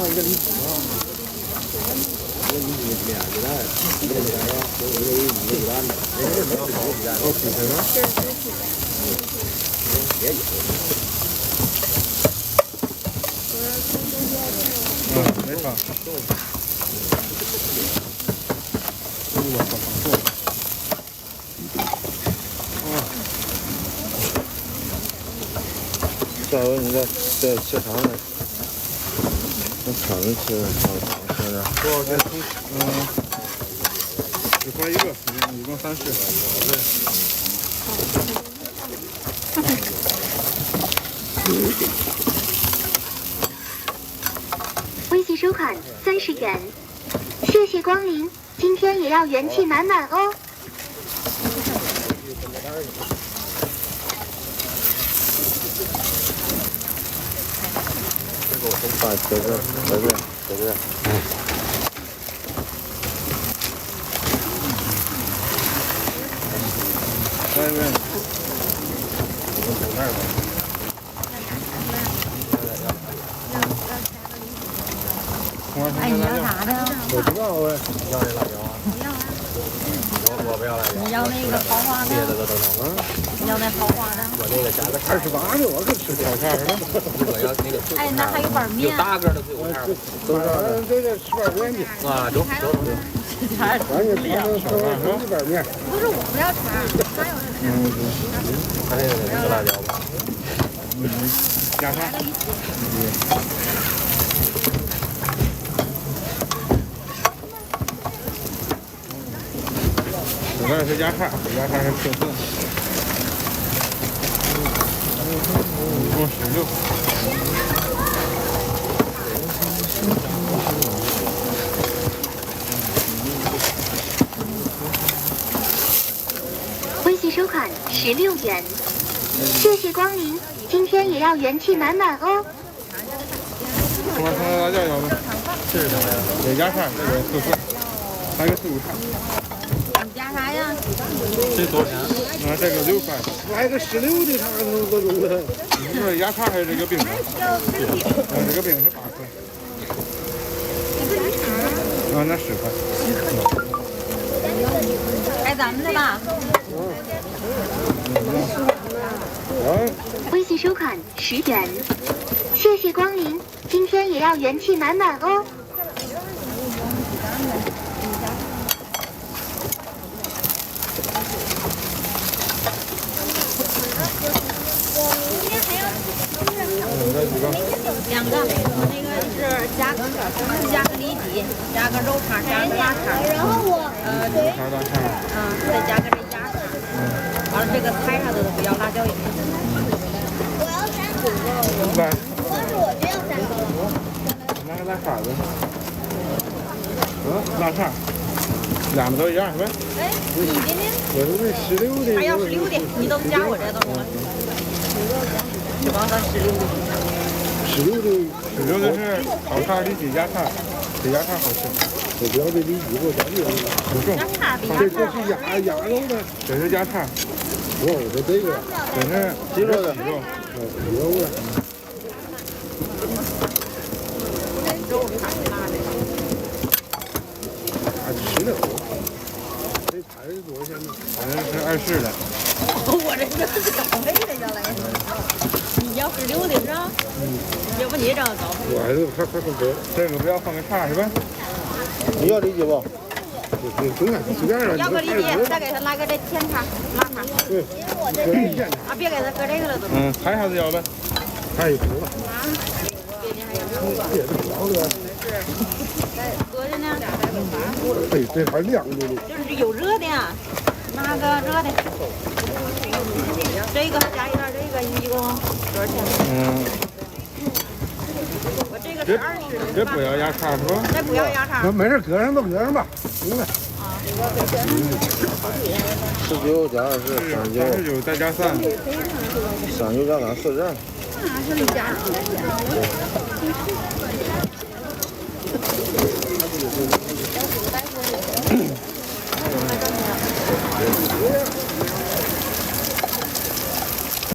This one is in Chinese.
一个梨子啊，一个梨子面子的，一个啥呀？一个蛋的，人家没有鸡蛋。哦，是吗？也有。没错。下回你再切肠子，那肠子切的好吃点。多少钱？10块一个，一共30。微信收款30元，谢谢光临，今天也要元气满满哦。把茄子，来一遍。我们走那儿吧。哎，你要啥的？我不要喂。要那辣椒啊？不要啊。我不要辣椒。你要那个豪华的？别的都能。你要那豪华的？我这个加个28的，我可吃烤串了。我要那个。哎，那还有碗面。有大个的最有面。多少？这个吃碗面去。啊，走。咱也吃碗面。不是我不要肠，哪有？他这个有辣椒吗？加上。我这是鸭叉，鸭叉是特色。一共16。微信收款16元，谢谢光临，今天也要元气满满哦。葱花辣椒要吗？这是什么呀？这鸭叉，这个特色，还有个素叉。你加啥呀？这多少钱？这个6块，来个16的叉子各种的。你说鸭叉还是这个饼啊？这个饼是8块。那10块。该咱们的吧？微信收款10元，谢谢光临，今天也要元气满满哦。2个，我那个是加个里脊，加个肉肠，加个腊肠，然后再加个这鸭肠，完了这个菜啥的都不要，辣椒也不行。我要3个。来，但是我就要3个了。拿个大叉子。腊肠，2个都一样是吧？哎，你的呢？我这是16的。还要16的，你都加我这都行了。指望它16的。16的是烤叉里脊鸭叉，这鸭叉好吃。我不要这里脊，我加这个不重。这是鸭肉的，这是鸭叉。我说这个，这是鸡肉的。鸡肉的。16。这盘是多少钱呢？反正是24的。我这个是高配的下来。你要16的是吧？要不你这高配。我还是快这个不要放个叉是吧？你要里脊不？中间随便了。要个里脊，再给他来个这天肠、腊肠。对，啊，别给他搁这个了都。还啥子要呗？还有头了。别的还有什么？也是调的。搁着呢。哎，这还凉着呢。就是有热的，拿个热的。这个加一袋，这个一共多少钱？我这个是20的。这不要鸭叉是吧？这不要鸭肠。没事，搁上吧，搁上吧，行了。19加20，39再加3，39加3 40。